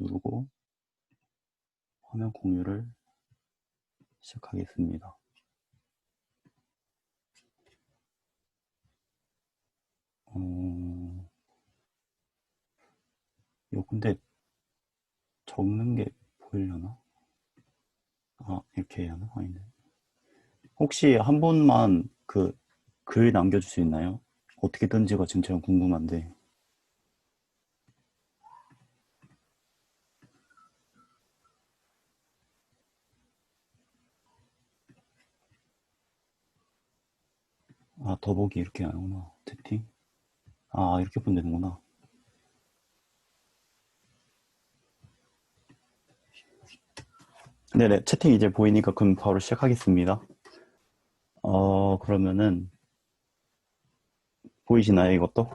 누르고 화면 공유를 시작하겠습니다. 이거 근데 적는 게 보이려나? 아, 이렇게 해야 하나? 아닌데. 혹시 한 번만 그 글 남겨줄 수 있나요? 어떻게 든지가 지금 제가 궁금한데. 아, 더보기 이렇게 하는구나. 채팅? 아, 이렇게 보면 되는구나. 네네, 채팅 이제 보이니까 그럼 바로 시작하겠습니다. 그러면은 보이시나요, 이것도?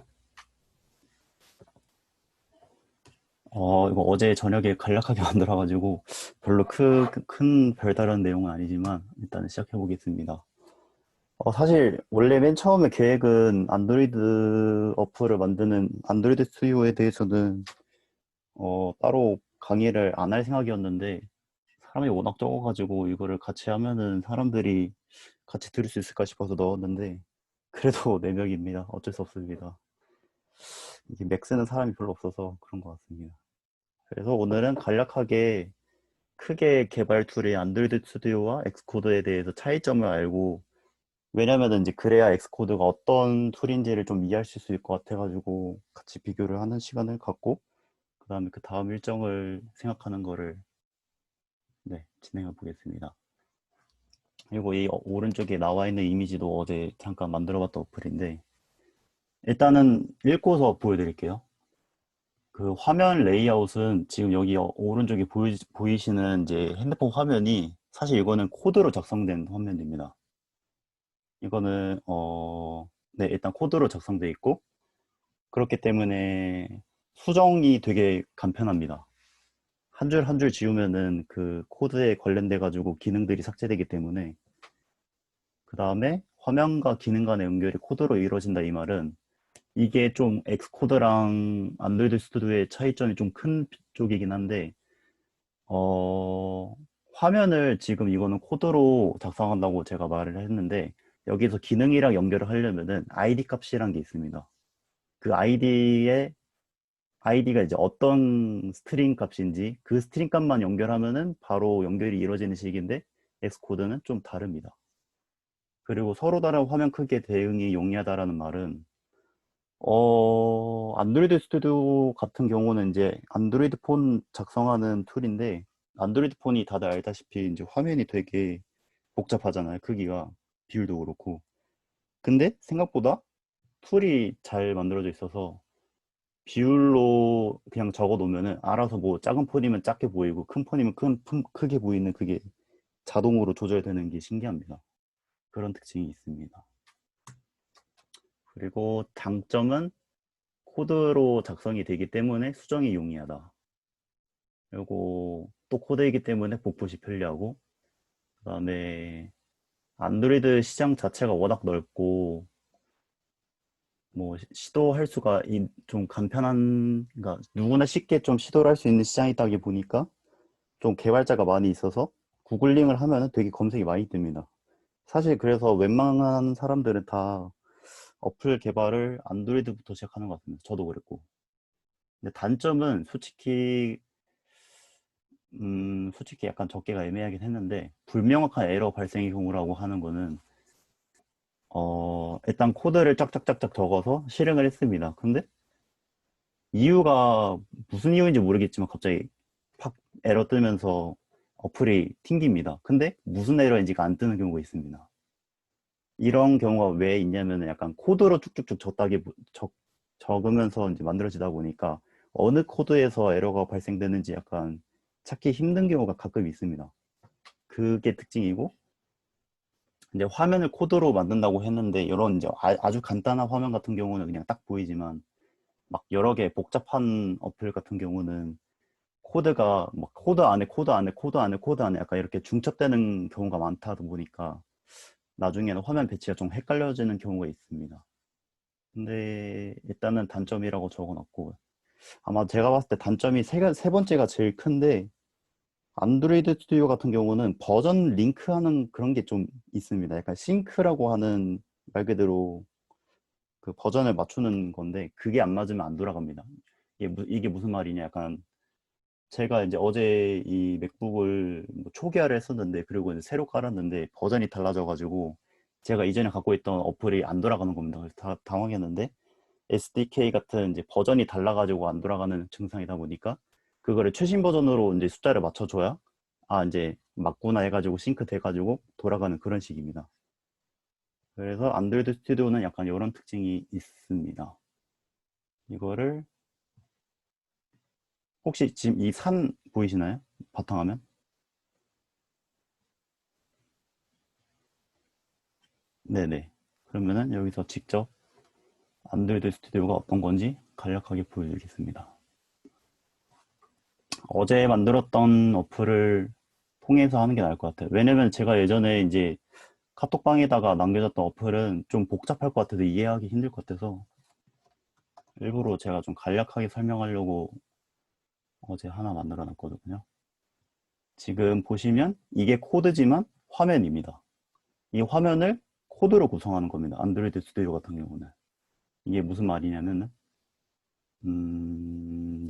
이거 어제 저녁에 간략하게 만들어가지고 별로 큰 별다른 내용은 아니지만 일단은 시작해 보겠습니다. 사실 원래 맨 처음에 계획은 안드로이드 어플을 만드는 안드로이드 스튜디오에 대해서는 따로 강의를 안 할 생각이었는데 사람이 워낙 적어가지고 이거를 같이 하면은 사람들이 같이 들을 수 있을까 싶어서 넣었는데 그래도 4명입니다. 어쩔 수 없습니다. 이게 맥 쓰는 사람이 별로 없어서 그런 것 같습니다. 그래서 오늘은 간략하게 크게 개발 툴의 안드로이드 스튜디오와 엑스코드에 대해서 차이점을 알고, 왜냐면은 이제 그래야 엑스코드가 어떤 툴인지를 좀 이해할 수 있을 것 같아가지고 같이 비교를 하는 시간을 갖고 그 다음에 그 다음 일정을 생각하는 거를 네, 진행해 보겠습니다. 그리고 이 오른쪽에 나와 있는 이미지도 어제 잠깐 만들어 봤던 어플인데 일단은 읽고서 보여드릴게요. 그 화면 레이아웃은 지금 여기 오른쪽에 보이시는 이제 핸드폰 화면이 사실 이거는 코드로 작성된 화면입니다. 이거는 네, 일단 코드로 작성돼 있고 그렇기 때문에 수정이 되게 간편합니다. 한 줄 한 줄 지우면은 그 코드에 관련돼 가지고 기능들이 삭제되기 때문에. 그 다음에 화면과 기능 간의 연결이 코드로 이루어진다 이 말은 이게 좀 엑스코드랑 안드로이드 스튜디오의 차이점이 좀 큰 쪽이긴 한데 어, 화면을 지금 이거는 코드로 작성한다고 제가 말을 했는데 여기서 기능이랑 연결을 하려면은 ID 값이란 게 있습니다. 그 아이디가 이제 어떤 스트링 값인지 그 스트링 값만 연결하면은 바로 연결이 이루어지는 식인데 엑스코드는 좀 다릅니다. 그리고 서로 다른 화면 크기에 대응이 용이하다라는 말은 안드로이드 스튜디오 같은 경우는 이제 안드로이드 폰 작성하는 툴인데 안드로이드 폰이 다들 알다시피 이제 화면이 되게 복잡하잖아요. 크기가 비율도 그렇고. 근데 생각보다 툴이 잘 만들어져 있어서 비율로 그냥 적어 놓으면은 알아서 뭐 작은 폰이면 작게 보이고 큰 폰이면 크게 보이는 그게 자동으로 조절되는 게 신기합니다. 그런 특징이 있습니다. 그리고 장점은 코드로 작성이 되기 때문에 수정이 용이하다. 그리고 또 코드이기 때문에 복붙이 편리하고, 그 다음에 안드로이드 시장 자체가 워낙 넓고, 뭐 시도할 수가 좀 간편한, 그러니까 누구나 쉽게 좀 시도를 할 수 있는 시장이다 보니까 좀 개발자가 많이 있어서 구글링을 하면은 되게 검색이 많이 뜹니다. 사실 그래서 웬만한 사람들은 다 어플 개발을 안드로이드부터 시작하는 것 같습니다. 저도 그랬고. 근데 단점은 솔직히 약간 적게가 애매하긴 했는데 불명확한 에러 발생의 경우라고 하는 거는 일단 코드를 짝짝짝짝 적어서 실행을 했습니다. 근데 이유가 무슨 이유인지 모르겠지만 갑자기 팍 에러 뜨면서 어플이 튕깁니다. 근데 무슨 에러인지가 안 뜨는 경우가 있습니다. 이런 경우가 왜 있냐면 약간 코드로 쭉쭉쭉 적으면서 이제 만들어지다 보니까 어느 코드에서 에러가 발생되는지 약간 찾기 힘든 경우가 가끔 있습니다. 그게 특징이고, 이제 화면을 코드로 만든다고 했는데 이런 이제 아주 간단한 화면 같은 경우는 그냥 딱 보이지만 막 여러 개 복잡한 어플 같은 경우는 코드가 막 코드 안에 코드 안에 코드 안에 코드 안에 약간 이렇게 중첩되는 경우가 많다 보니까 나중에는 화면 배치가 좀 헷갈려지는 경우가 있습니다. 근데 일단은 단점이라고 적어놨고, 아마 제가 봤을 때 단점이 세 번째가 제일 큰데, 안드로이드 스튜디오 같은 경우는 버전 링크하는 그런 게 좀 있습니다. 약간 싱크라고 하는 말 그대로 그 버전을 맞추는 건데, 그게 안 맞으면 안 돌아갑니다. 이게 무슨 말이냐? 약간 제가 이제 어제 이 맥북을 뭐 초기화를 했었는데, 그리고 이제 새로 깔았는데 버전이 달라져가지고 제가 이전에 갖고 있던 어플이 안 돌아가는 겁니다. 그래서 당황했는데, SDK 같은 이제 버전이 달라가지고 안 돌아가는 증상이다 보니까 그거를 최신 버전으로 이제 숫자를 맞춰줘야 이제 맞구나 해가지고 싱크 돼가지고 돌아가는 그런 식입니다. 그래서 안드로이드 스튜디오는 약간 이런 특징이 있습니다. 이거를 혹시 지금 이 산 보이시나요? 바탕화면? 네네. 그러면은 여기서 직접 안드로이드 스튜디오가 어떤 건지 간략하게 보여드리겠습니다. 어제 만들었던 어플을 통해서 하는 게 나을 것 같아요. 왜냐면 제가 예전에 이제 카톡방에다가 남겨졌던 어플은 좀 복잡할 것 같아서 이해하기 힘들 것 같아서 일부러 제가 좀 간략하게 설명하려고 어제 하나 만들어 놨거든요. 지금 보시면 이게 코드지만 화면입니다. 이 화면을 코드로 구성하는 겁니다. 안드로이드 스튜디오 같은 경우는. 이게 무슨 말이냐면은,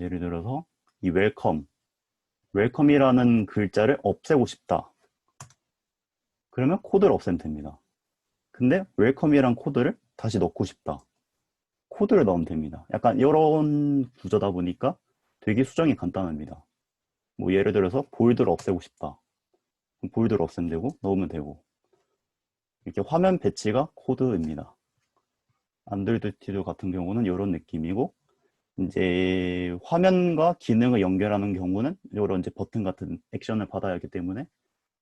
예를 들어서 이 웰컴이라는 글자를 없애고 싶다. 그러면 코드를 없애면 됩니다. 근데 웰컴이란 코드를 다시 넣고 싶다. 코드를 넣으면 됩니다. 약간 이런 구조다 보니까 되게 수정이 간단합니다. 뭐 예를 들어서 볼드를 없애고 싶다. 그럼 볼드를 없애면 되고 넣으면 되고 이렇게 화면 배치가 코드입니다. 안드로이드 스튜디오 같은 경우는 이런 느낌이고 이제 화면과 기능을 연결하는 경우는 이런 이제 버튼 같은 액션을 받아야 하기 때문에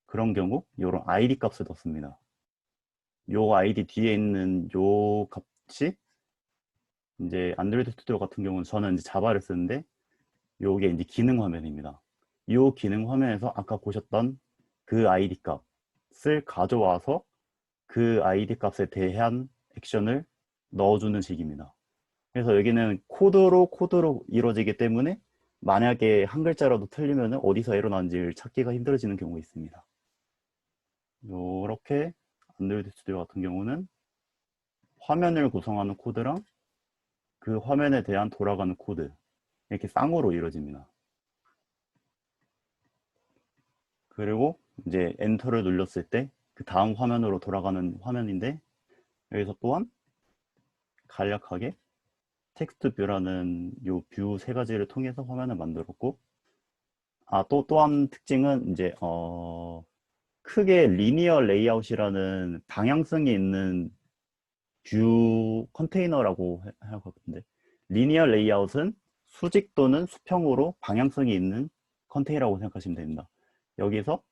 그런 경우 이런 ID 값을 넣습니다. 요 아이디 뒤에 있는 요 값이 이제 안드로이드 스튜디오 같은 경우는 저는 이제 자바를 쓰는데 요게 이제 기능 화면입니다. 요 기능 화면에서 아까 보셨던 그 ID 값을 가져와서 그 ID 값에 대한 액션을 넣어주는 식입니다. 그래서 여기는 코드로 이루어지기 때문에 만약에 한 글자라도 틀리면 어디서 에러 나는지를 찾기가 힘들어지는 경우가 있습니다. 이렇게 안드로이드 스튜디오 같은 경우는 화면을 구성하는 코드랑 그 화면에 대한 돌아가는 코드 이렇게 쌍으로 이루어집니다. 그리고 이제 엔터를 눌렀을 때 그 다음 화면으로 돌아가는 화면인데 여기서 또한 간략하게 텍스트 뷰라는 요 뷰 세 가지를 통해서 화면을 만들었고 또한 특징은 이제 크게 리니어 레이아웃이라는 방향성이 있는 뷰 컨테이너라고 해야 하거든요. 리니어 레이아웃은 수직 또는 수평으로 방향성이 있는 컨테이너라고 생각하시면 됩니다. 여기서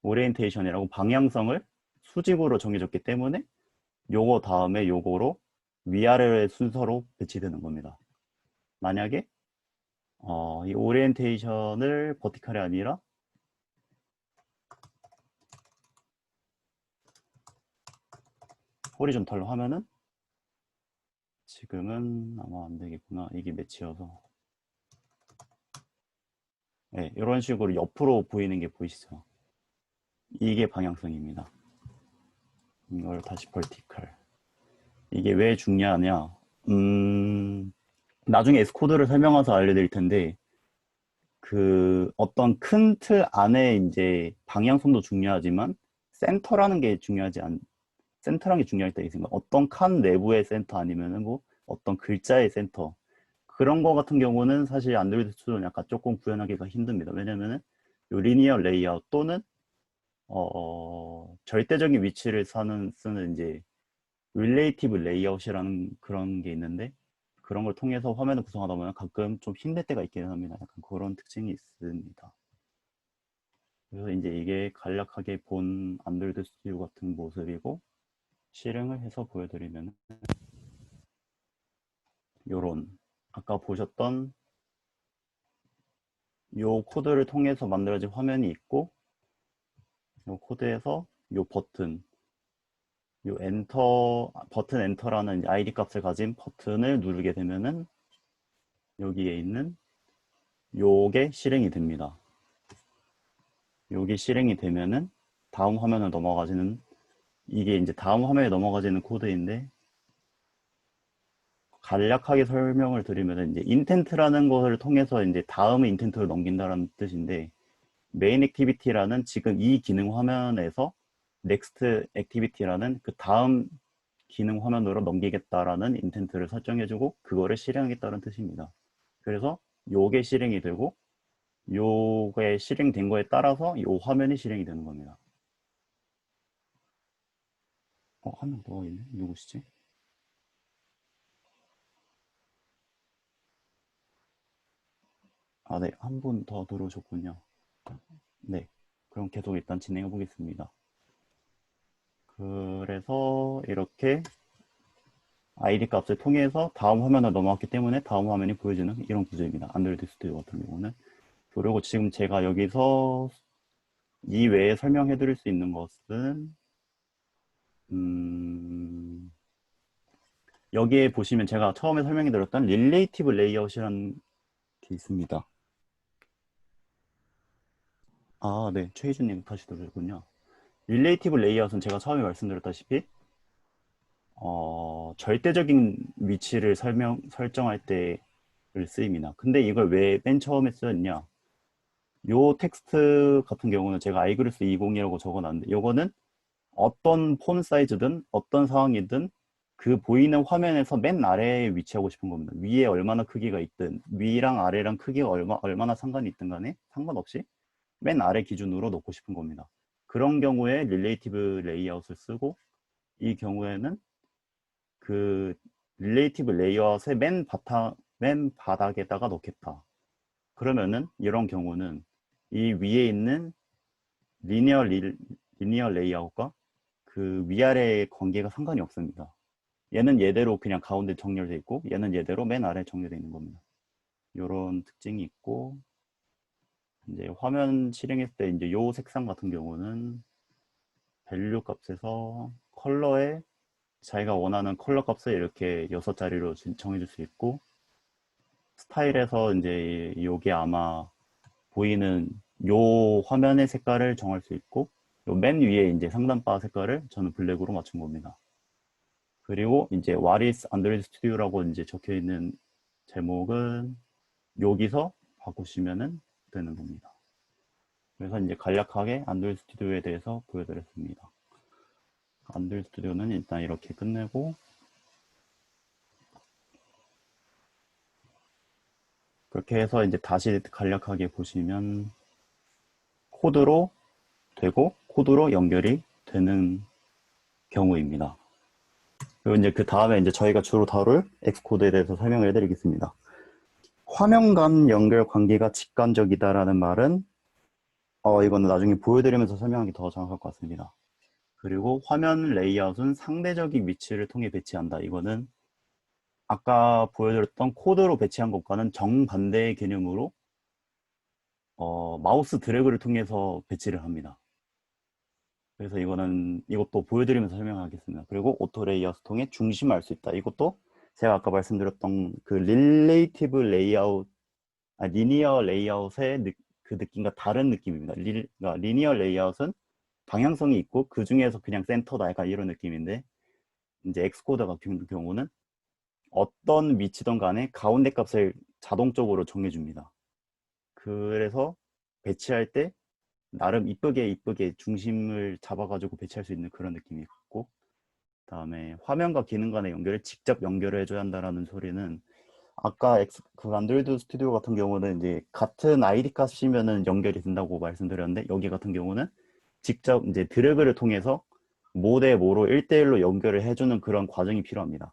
오리엔테이션이라고 방향성을 수직으로 정해졌기 때문에 요거 다음에 요거로 위아래 순서로 배치되는 겁니다. 만약에 이 오리엔테이션을 버티컬이 아니라 호리존탈로 하면은 지금은 아마 안 되겠구나. 이게 매치여서. 네, 이런 식으로 옆으로 보이는 게 보이시죠? 이게 방향성입니다. 이걸 다시 벌티컬. 이게 왜 중요하냐? 나중에 S코드를 설명해서 알려드릴 텐데, 그 어떤 큰 틀 안에 이제 방향성도 중요하지만, 센터라는 게 중요할 때 있습니다. 어떤 칸 내부의 센터 아니면은 뭐 어떤 글자의 센터. 그런 거 같은 경우는 사실 안드로이드 스튜디오는 약간 조금 구현하기가 힘듭니다. 왜냐면은 요 리니어 레이아웃 또는 절대적인 위치를 쓰는 이제 릴레이티브 레이아웃이라는 그런 게 있는데 그런 걸 통해서 화면을 구성하다 보면 가끔 좀 힘들 때가 있기는 합니다. 약간 그런 특징이 있습니다. 그래서 이제 이게 간략하게 본 안드로이드 스튜디오 같은 모습이고 실행을 해서 보여드리면 요런 아까 보셨던 요 코드를 통해서 만들어진 화면이 있고 요 코드에서 요 요 버튼 엔터라는 아이디 값을 가진 버튼을 누르게 되면은 여기에 있는 요게 실행이 됩니다. 요게 실행이 되면은 다음 화면을 넘어가지는, 이게 이제 다음 화면에 넘어가지는 코드인데, 간략하게 설명을 드리면 이제 인텐트라는 것을 통해서 이제 다음의 인텐트로 넘긴다는 뜻인데, 메인 액티비티라는 지금 이 기능 화면에서 넥스트 액티비티라는 그 다음 기능 화면으로 넘기겠다라는 인텐트를 설정해주고 그거를 실행하겠다는 뜻입니다. 그래서 요게 실행이 되고 요게 실행된 거에 따라서 요 화면이 실행이 되는 겁니다. 한 명 더 있네. 누구시지? 아, 네. 한 분 더 들어오셨군요. 네. 그럼 계속 일단 진행해 보겠습니다. 그래서 이렇게 id 값을 통해서 다음 화면을 넘어왔기 때문에 다음 화면이 보여지는 이런 구조입니다. 안드로이드 스튜디오 같은 경우는. 그리고 지금 제가 여기서 이 외에 설명해 드릴 수 있는 것은 여기에 보시면 제가 처음에 설명해 드렸던 릴레이티브 레이아웃이라는 게 있습니다. 아, 네. 최희준님 다시 들으셨군요. 릴레이티브 레이아웃은 제가 처음에 말씀드렸다시피 절대적인 위치를 설정할 때를 쓰입니다. 근데 이걸 왜 맨 처음에 쓰였냐? 요 텍스트 같은 경우는 제가 iGrease 20이라고 적어놨는데 요거는 어떤 폰 사이즈든 어떤 상황이든 그 보이는 화면에서 맨 아래에 위치하고 싶은 겁니다. 위에 얼마나 크기가 있든 위랑 아래랑 크기가 얼마나 상관이 있든 간에 상관없이 맨 아래 기준으로 놓고 싶은 겁니다. 그런 경우에 릴레이티브 레이아웃을 쓰고 이 경우에는 그 릴레이티브 레이아웃의 맨 바닥에다가 넣겠다. 그러면은 이런 경우는 이 위에 있는 리니어, 리니어 레이아웃과 그 위아래의 관계가 상관이 없습니다. 얘는 얘대로 그냥 가운데 정렬되어 있고 얘는 얘대로 맨 아래에 정렬되어 있는 겁니다. 이런 특징이 있고 이제 화면 실행했을 때 이제 요 색상 같은 경우는 밸류 값에서 컬러에 자기가 원하는 컬러 값을 이렇게 6자리로 정해줄 수 있고 스타일에서 이제 요게 아마 보이는 요 화면의 색깔을 정할 수 있고 요 맨 위에 이제 상단바 색깔을 저는 블랙으로 맞춘 겁니다. 그리고 이제 What is Android Studio라고 이제 적혀 있는 제목은 여기서 바꾸시면 되는 겁니다. 그래서 이제 간략하게 안드로이드 스튜디오에 대해서 보여드렸습니다. 안드로이드 스튜디오는 일단 이렇게 끝내고 그렇게 해서 이제 다시 간략하게 보시면 코드로 되고 코드로 연결이 되는 경우입니다. 그리고 이제 그 다음에 이제 저희가 주로 다룰 엑스코드에 대해서 설명을 해드리겠습니다. 화면 간 연결 관계가 직관적이다라는 말은 이거는 나중에 보여드리면서 설명하기 더 정확할 것 같습니다. 그리고 화면 레이아웃은 상대적인 위치를 통해 배치한다. 이거는 아까 보여드렸던 코드로 배치한 것과는 정반대의 개념으로 마우스 드래그를 통해서 배치를 합니다. 그래서 이것도 보여드리면서 설명하겠습니다. 그리고 오토 레이아웃을 통해 중심을 알 수 있다. 이것도 제가 아까 말씀드렸던 그 릴레이티브 레이아웃, 리니어 레이아웃의 그 느낌과 다른 느낌입니다. 그러니까 리니어 레이아웃은 방향성이 있고 그 중에서 그냥 센터다 약간 이런 느낌인데 이제 엑스코드 같은 경우는 어떤 위치든 간에 가운데 값을 자동적으로 정해줍니다. 그래서 배치할 때 나름 이쁘게 중심을 잡아가지고 배치할 수 있는 그런 느낌이 있고 그다음에 화면과 기능 간의 연결을 직접 연결을 해줘야 한다는 소리는 아까 그 안드로이드 스튜디오 같은 경우는 이제 같은 아이디 값이면은 연결이 된다고 말씀드렸는데 여기 같은 경우는 직접 이제 드래그를 통해서 모 대 모로 1대1로 연결을 해주는 그런 과정이 필요합니다.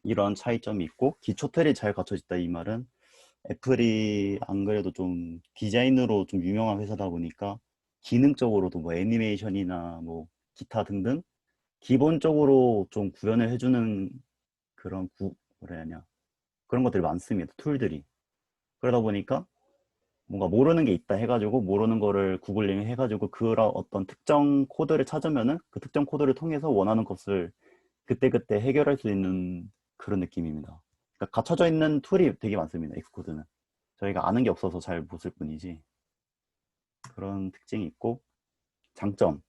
이런 차이점이 있고 기초 틀이 잘 갖춰졌다 이 말은 애플이 안 그래도 좀 디자인으로 좀 유명한 회사다 보니까 기능적으로도 뭐 애니메이션이나 뭐 기타 등등 기본적으로 좀 구현을 해주는 그런 뭐라 해야 하냐 그런 것들이 많습니다. 툴들이. 그러다 보니까 뭔가 모르는 게 있다 해가지고 모르는 거를 구글링 해가지고 그런 어떤 특정 코드를 찾으면은 그 특정 코드를 통해서 원하는 것을 그때그때 해결할 수 있는 그런 느낌입니다. 그러니까 갖춰져 있는 툴이 되게 많습니다. 엑스코드는. 저희가 아는 게 없어서 잘 못 쓸 뿐이지. 그런 특징이 있고, 장점.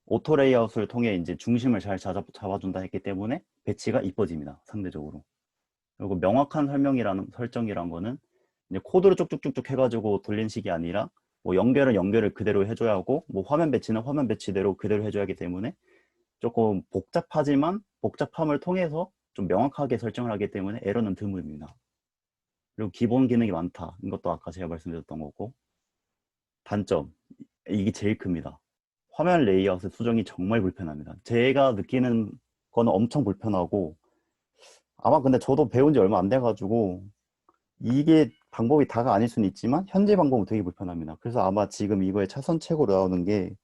오토 레이아웃을 통해 이제 중심을 잘 잡아준다 했기 때문에 배치가 이뻐집니다. 상대적으로. 그리고 명확한 설정이란 거는 이제 코드를 쭉쭉쭉쭉 해가지고 돌린 식이 아니라 뭐 연결을 그대로 해줘야 하고, 뭐 화면 배치는 화면 배치대로 그대로 해줘야 하기 때문에 조금 복잡하지만 복잡함을 통해서 좀 명확하게 설정을 하기 때문에 에러는 드물입니다. 그리고 기본 기능이 많다. 이것도 아까 제가 말씀드렸던 거고. 단점. 이게 제일 큽니다. 화면 레이아웃의 수정이 정말 불편합니다. 제가 느끼는 거는 엄청 불편하고, 아마 근데 저도 배운 지 얼마 안 돼가지고 이게 방법이 다가 아닐 수는 있지만 현재 방법은 되게 불편합니다. 그래서 아마 지금 이거의 차선책으로 나오는 게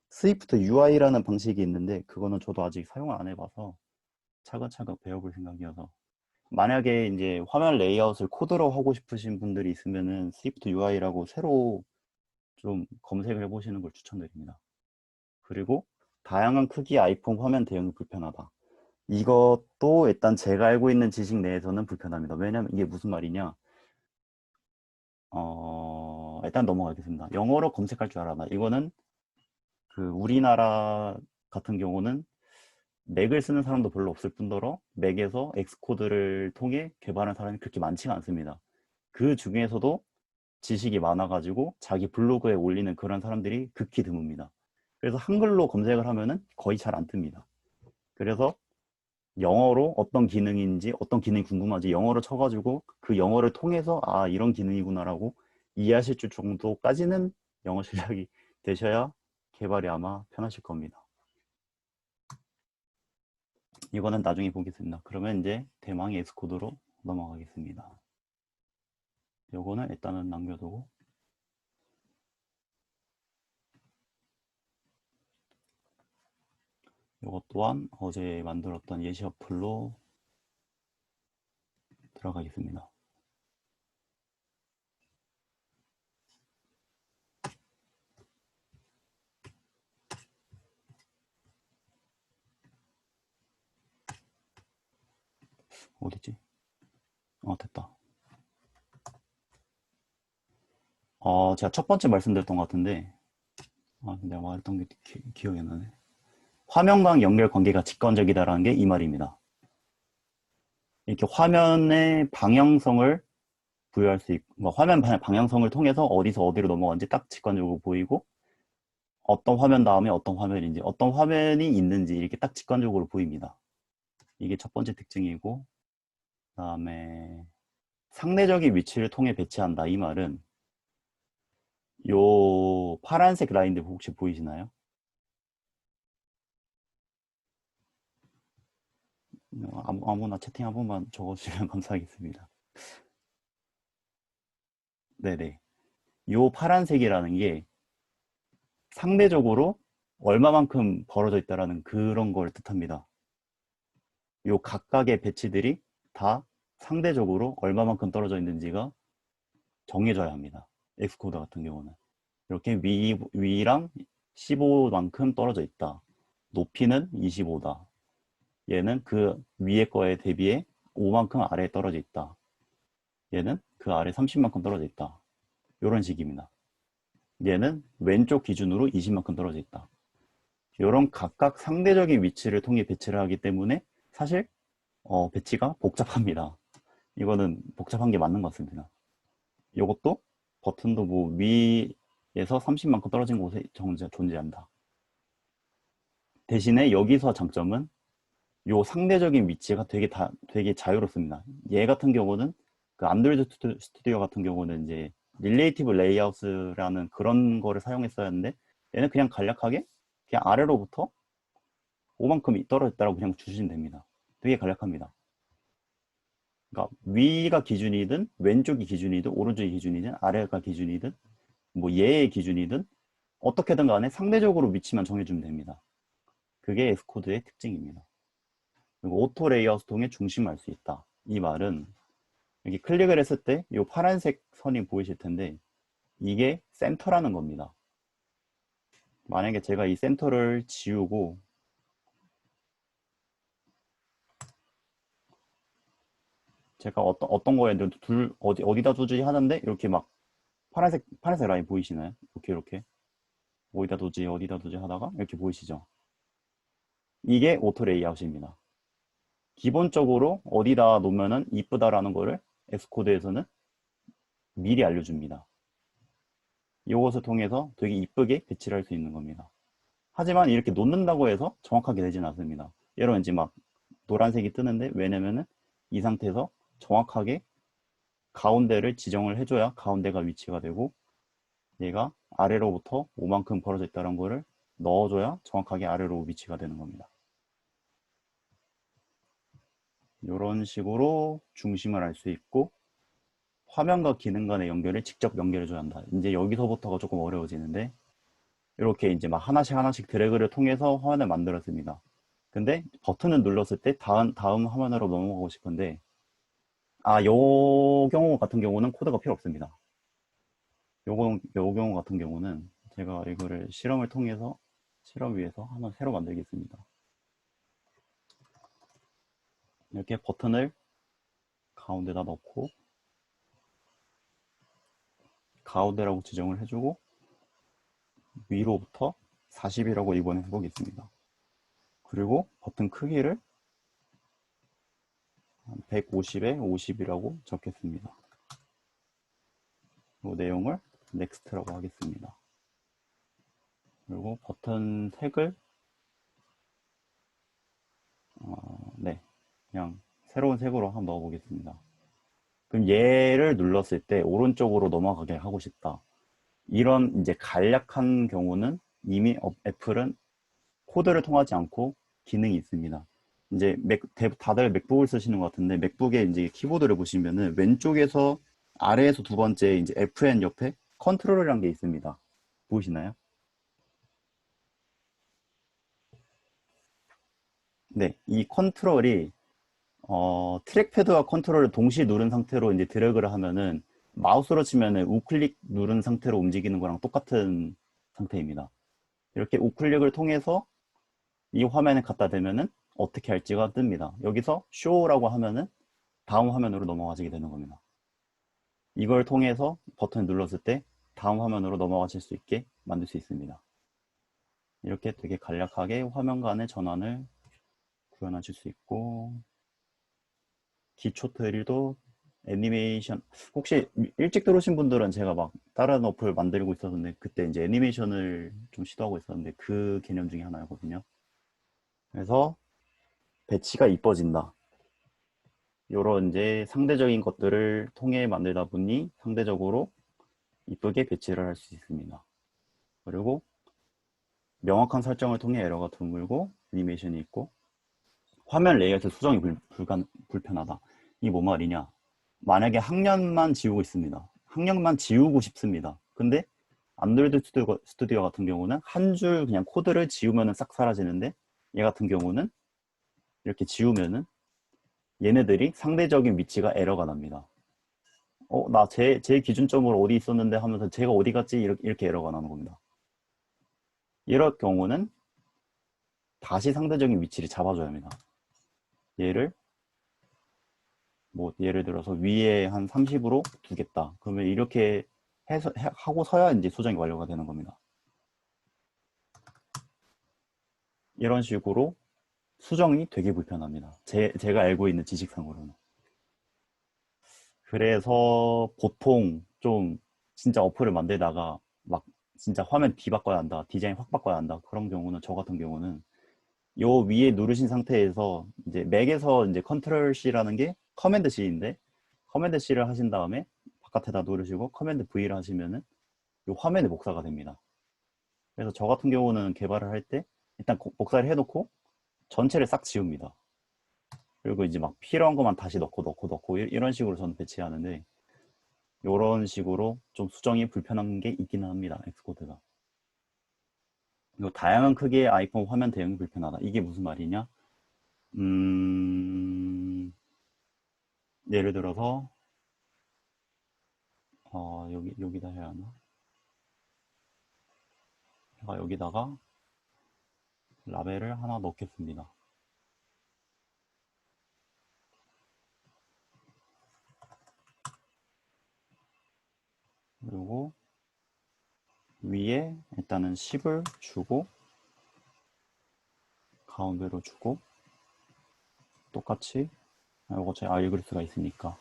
스위프트 UI라는 방식이 있는데, 그거는 저도 아직 사용을 안 해봐서 차근차근 배워볼 생각이어서, 만약에 이제 화면 레이아웃을 코드로 하고 싶으신 분들이 있으면은 스위프트 UI라고 새로 좀 검색을 해보시는 걸 추천드립니다. 그리고 다양한 크기 아이폰 화면 대응이 불편하다. 이것도 일단 제가 알고 있는 지식 내에서는 불편합니다. 왜냐면 이게 무슨 말이냐. 일단 넘어가겠습니다. 영어로 검색할 줄 알아나. 이거는 그 우리나라 같은 경우는 맥을 쓰는 사람도 별로 없을 뿐더러 맥에서 엑스코드를 통해 개발한 사람이 그렇게 많지가 않습니다. 그 중에서도 지식이 많아가지고 자기 블로그에 올리는 그런 사람들이 극히 드뭅니다. 그래서 한글로 검색을 하면은 거의 잘 안 뜹니다. 그래서 영어로 어떤 기능인지, 어떤 기능이 궁금한지 영어로 쳐가지고 그 영어를 통해서 아, 이런 기능이구나라고 이해하실 줄 정도까지는 영어 실력이 되셔야 개발이 아마 편하실 겁니다. 이거는 나중에 보겠습니다. 그러면 이제 대망의 엑스코드로 넘어가겠습니다. 요거는 일단은 남겨두고, 요것 또한 어제 만들었던 예시 어플로 들어가겠습니다. 어디지? 됐다. 제가 첫 번째 말씀드렸던 것 같은데, 내가 말했던 게 기억이 안 나네. 화면과 연결 관계가 직관적이다라는 게 이 말입니다. 이렇게 화면의 방향성을 부여할 수 있고, 뭐 화면 방향성을 통해서 어디서 어디로 넘어간지 딱 직관적으로 보이고, 어떤 화면 다음에 어떤 화면인지, 어떤 화면이 있는지 이렇게 딱 직관적으로 보입니다. 이게 첫 번째 특징이고, 그다음에 상대적인 위치를 통해 배치한다. 이 말은 요 파란색 라인들 혹시 보이시나요? 아무나 채팅 한 번만 적어주시면 감사하겠습니다. 네네. 요 파란색이라는 게 상대적으로 얼마만큼 벌어져 있다라는 그런 걸 뜻합니다. 요 각각의 배치들이 다 상대적으로 얼마만큼 떨어져 있는지가 정해져야 합니다. 엑스코드 같은 경우는. 이렇게 위랑 15만큼 떨어져 있다. 높이는 25다. 얘는 그 위에 거에 대비해 5만큼 아래에 떨어져 있다. 얘는 그 아래 30만큼 떨어져 있다. 이런 식입니다. 얘는 왼쪽 기준으로 20만큼 떨어져 있다. 이런 각각 상대적인 위치를 통해 배치를 하기 때문에 사실 배치가 복잡합니다. 이거는 복잡한 게 맞는 것 같습니다. 이것도 버튼도 뭐 위에서 30만큼 떨어진 곳에 존재한다. 대신에 여기서 장점은 요 상대적인 위치가 되게 자유롭습니다. 얘 같은 경우는 그 안드로이드 스튜디오 같은 경우는 이제 릴레이티브 레이아웃이라는 그런 거를 사용했어야 하는데, 얘는 그냥 간략하게 그냥 아래로부터 5만큼 떨어졌다고 그냥 주시면 됩니다. 되게 간략합니다. 그러니까 위가 기준이든 왼쪽이 기준이든 오른쪽이 기준이든 아래가 기준이든 뭐 얘의 기준이든 어떻게든 간에 상대적으로 위치만 정해주면 됩니다. 그게 엑스코드의 특징입니다. 그리고 오토 레이아웃을 통해 중심을 알 수 있다. 이 말은 여기 클릭을 했을 때 이 파란색 선이 보이실 텐데 이게 센터라는 겁니다. 만약에 제가 이 센터를 지우고 제가 어떤 거에 어디다 두지 하는데 이렇게 막 파란색 라인 보이시나요? 이렇게 어디다 두지 하다가 이렇게 보이시죠? 이게 오토 레이아웃입니다. 기본적으로 어디다 놓으면은 이쁘다라는 거를 엑스코드에서는 미리 알려줍니다. 이것을 통해서 되게 이쁘게 배치를 할 수 있는 겁니다. 하지만 이렇게 놓는다고 해서 정확하게 되지는 않습니다. 예를 이제 막 노란색이 뜨는데, 왜냐면은 이 상태에서 정확하게 가운데를 지정을 해줘야 가운데가 위치가 되고, 얘가 아래로부터 5만큼 벌어져 있다는 거를 넣어줘야 정확하게 아래로 위치가 되는 겁니다. 이런 식으로 중심을 알 수 있고, 화면과 기능 간의 연결을 직접 연결해줘야 한다. 이제 여기서부터가 조금 어려워지는데, 이렇게 이제 막 하나씩 드래그를 통해서 화면을 만들었습니다. 근데 버튼을 눌렀을 때 다음 화면으로 넘어가고 싶은데, 요 경우 같은 경우는 코드가 필요 없습니다. 요 경우 같은 경우는 제가 이거를 실험 위해서 한번 새로 만들겠습니다. 이렇게 버튼을 가운데다 넣고, 가운데라고 지정을 해주고, 위로부터 40이라고 이번에 해보겠습니다. 그리고 버튼 크기를 150에 50이라고 적겠습니다. 이 내용을 넥스트라고 하겠습니다. 그리고 버튼 색을 네, 그냥 새로운 색으로 한번 넣어보겠습니다. 그럼 얘를 눌렀을 때 오른쪽으로 넘어가게 하고 싶다. 이런 이제 간략한 경우는 이미 애플은 코드를 통하지 않고 기능이 있습니다. 이제 다들 맥북을 쓰시는 것 같은데, 맥북에 이제 키보드를 보시면은 왼쪽에서 아래에서 두 번째 이제 FN 옆에 컨트롤이라는 게 있습니다. 보이시나요? 네, 이 컨트롤이 트랙패드와 컨트롤을 동시에 누른 상태로 이제 드래그를 하면은, 마우스로 치면은 우클릭 누른 상태로 움직이는 거랑 똑같은 상태입니다. 이렇게 우클릭을 통해서 이 화면에 갖다 대면은 어떻게 할지가 뜹니다. 여기서 쇼라고 하면은 다음 화면으로 넘어가시게 되는 겁니다. 이걸 통해서 버튼을 눌렀을 때 다음 화면으로 넘어가실 수 있게 만들 수 있습니다. 이렇게 되게 간략하게 화면 간의 전환을 구현하실 수 있고, 기초 트릴도 애니메이션, 혹시 일찍 들어오신 분들은 제가 막 다른 어플 만들고 있었는데, 그때 이제 애니메이션을 좀 시도하고 있었는데 그 개념 중에 하나였거든요. 그래서 배치가 이뻐진다, 요런 이제 상대적인 것들을 통해 만들다 보니 상대적으로 이쁘게 배치를 할 수 있습니다. 그리고 명확한 설정을 통해 에러가 드물고 애니메이션이 있고, 화면 레이아웃의 수정이 불편하다. 이게 뭔 말이냐? 만약에 학년만 지우고 있습니다. 학년만 지우고 싶습니다. 근데 안드로이드 스튜디오 같은 경우는 한 줄 그냥 코드를 지우면 싹 사라지는데, 얘 같은 경우는 이렇게 지우면은 얘네들이 상대적인 위치가 에러가 납니다. 나 제 기준점으로 어디 있었는데 하면서 제가 어디 갔지? 이렇게 에러가 나는 겁니다. 이럴 경우는 다시 상대적인 위치를 잡아줘야 합니다. 얘를 뭐 예를 들어서 위에 한 30으로 두겠다. 그러면 이렇게 하고서야 이제 수정이 완료가 되는 겁니다. 이런 식으로 수정이 되게 불편합니다. 제가 알고 있는 지식상으로는. 그래서 보통 좀 진짜 어플을 만들다가 막 진짜 화면 뒤바꿔야 한다, 디자인 확 바꿔야 한다, 그런 경우는, 저 같은 경우는 요 위에 누르신 상태에서 이제 맥에서 이제 컨트롤 C라는 게 커맨드 C인데, 커맨드 C를 하신 다음에 바깥에다 누르시고 커맨드 V를 하시면은 요 화면에 복사가 됩니다. 그래서 저 같은 경우는 개발을 할 때 일단 복사를 해놓고 전체를 싹 지웁니다. 그리고 이제 막 필요한 것만 다시 넣고 이런 식으로 저는 배치하는데, 이런 식으로 좀 수정이 불편한 게 있기는 합니다. 엑스코드가. 그리고 다양한 크기의 아이폰 화면 대응이 불편하다. 이게 무슨 말이냐? 예를 들어서 여기다 해야 하나? 제가 여기다가 라벨을 하나 넣겠습니다. 그리고 위에 일단은 10을 주고 가운데로 주고 똑같이 이거 제 읽을 수가 있으니까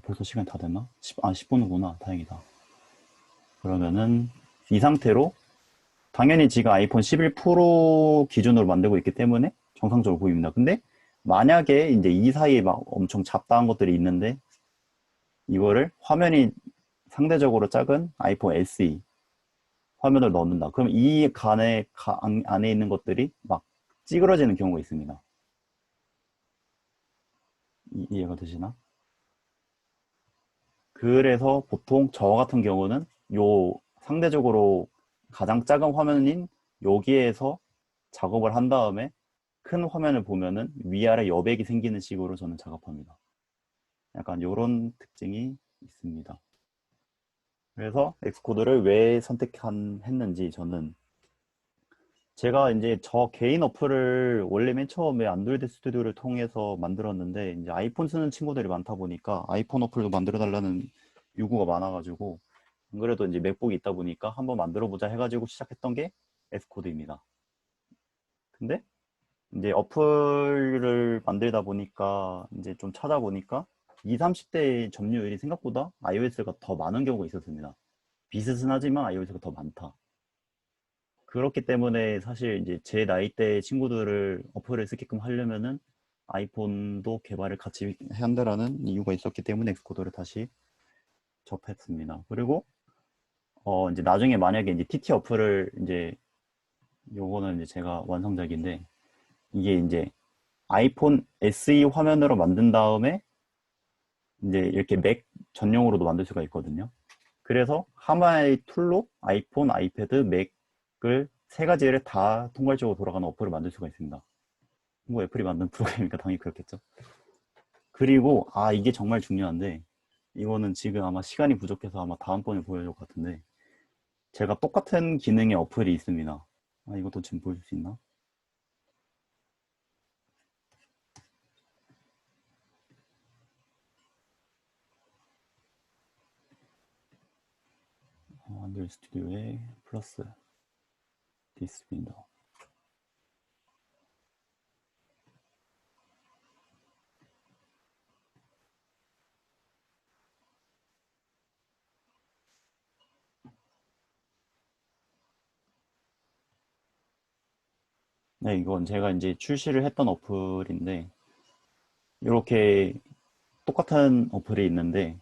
벌써 시간 다 됐나? 10분이구나. 다행이다. 그러면은 이 상태로 당연히 지금 아이폰 11 프로 기준으로 만들고 있기 때문에 정상적으로 보입니다. 근데 만약에 이제 이 사이에 막 엄청 잡다한 것들이 있는데 이거를 화면이 상대적으로 작은 아이폰 SE 화면을 넣는다. 그럼 이 안에 있는 것들이 막 찌그러지는 경우가 있습니다. 이해가 되시나? 그래서 보통 저 같은 경우는 요 상대적으로 가장 작은 화면인 여기에서 작업을 한 다음에 큰 화면을 보면은 위아래 여백이 생기는 식으로 저는 작업합니다. 약간 이런 특징이 있습니다. 그래서 엑스코드를 왜 선택했는지 저는 제가 이제 저 개인 어플을 원래 맨 처음에 안드로이드 스튜디오를 통해서 만들었는데 이제 아이폰 쓰는 친구들이 많다 보니까 아이폰 어플도 만들어 달라는 요구가 많아가지고 안 그래도 이제 맥북이 있다 보니까 한번 만들어 보자 해가지고 시작했던 게 엑스코드입니다. 근데 이제 어플을 만들다 보니까 이제 좀 찾아보니까 20, 30대의 점유율이 생각보다 iOS가 더 많은 경우가 있었습니다. 비슷은 하지만 iOS가 더 많다. 그렇기 때문에 사실 이제 제 나이대 친구들을 어플을 쓰게끔 하려면은 아이폰도 개발을 같이 해야 한다라는 이유가 있었기 때문에 엑스코더를 다시 접했습니다. 그리고 이제 나중에 만약에 이제 TT 어플을 이제 요거는 이제 제가 완성작인데 이게 이제 아이폰 SE 화면으로 만든 다음에 이제 이렇게 맥 전용으로도 만들 수가 있거든요. 그래서 하나의 툴로 아이폰, 아이패드, 맥을 세 가지를 다 통괄적으로 돌아가는 어플을 만들 수가 있습니다. 뭐 애플이 만든 프로그램이니까 당연히 그렇겠죠. 그리고 이게 정말 중요한데 이거는 지금 아마 시간이 부족해서 아마 다음번에 보여줄 것 같은데 제가 똑같은 기능의 어플이 있습니다. 이것도 지금 보여줄 수 있나? 안드로이드 스튜디오에 플러스 디스 윈도우. 네, 이건 제가 이제 출시를 했던 어플인데 이렇게 똑같은 어플이 있는데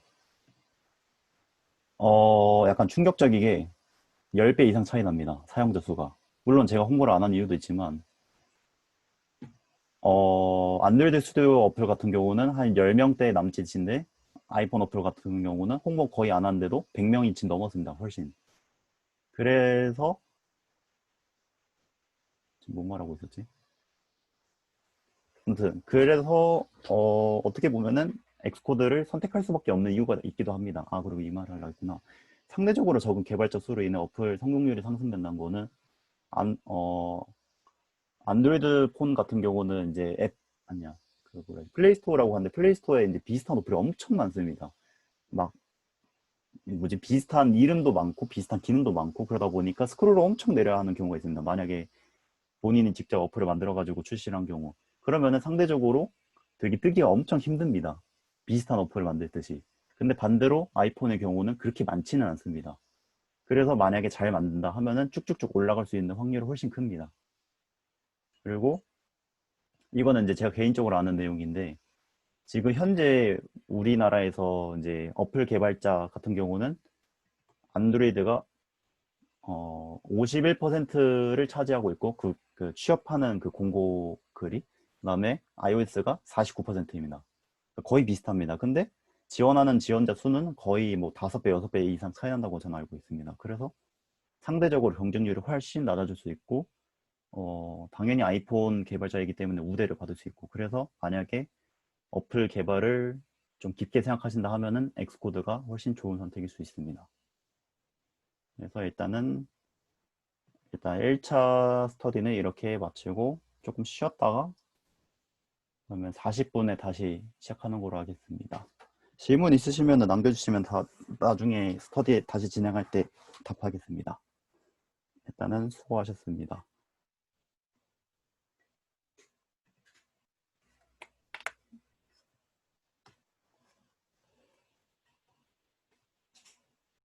약간 충격적이게 10배 이상 차이 납니다. 사용자 수가. 물론 제가 홍보를 안 한 이유도 있지만 안드로이드 스튜디오 어플 같은 경우는 한 10명대 남짓인데 아이폰 어플 같은 경우는 홍보 거의 안 하는데도 100명이 지 넘었습니다. 훨씬. 그래서 지금 뭔 말하고 있었지? 아무튼 그래서 어떻게 보면은 엑스코드를 선택할 수밖에 없는 이유가 있기도 합니다. 그리고 이 말을 하려고 했구나. 상대적으로 적은 개발자 수로 인해 어플 성공률이 상승된다는 거는 안, 어, 안드로이드 폰 같은 경우는 이제 아니야. 그 뭐라 플레이스토어라고 하는데 플레이스토어에 이제 비슷한 어플이 엄청 많습니다. 막 뭐지 비슷한 이름도 많고 비슷한 기능도 많고 그러다 보니까 스크롤을 엄청 내려야 하는 경우가 있습니다. 만약에 본인이 직접 어플을 만들어 가지고 출시를 한 경우 그러면은 상대적으로 되게 뜨기가 엄청 힘듭니다. 비슷한 어플을 만들 듯이. 근데 반대로 아이폰의 경우는 그렇게 많지는 않습니다. 그래서 만약에 잘 만든다 하면은 쭉쭉쭉 올라갈 수 있는 확률이 훨씬 큽니다. 그리고 이거는 이제 제가 개인적으로 아는 내용인데 지금 현재 우리나라에서 이제 어플 개발자 같은 경우는 안드로이드가 51%를 차지하고 있고 그 취업하는 그 공고 글이 그다음에 iOS가 49%입니다. 거의 비슷합니다. 근데 지원하는 지원자 수는 거의 뭐 5배, 6배 이상 차이 난다고 저는 알고 있습니다. 그래서 상대적으로 경쟁률이 훨씬 낮아질 수 있고 당연히 아이폰 개발자이기 때문에 우대를 받을 수 있고 그래서 만약에 어플 개발을 좀 깊게 생각하신다 하면은 엑스코드가 훨씬 좋은 선택일 수 있습니다. 그래서 일단 1차 스터디는 이렇게 마치고 조금 쉬었다가 그러면 40분에 다시 시작하는 걸로 하겠습니다. 질문 있으시면 남겨주시면 다 나중에 스터디 다시 진행할 때 답하겠습니다. 일단은 수고하셨습니다.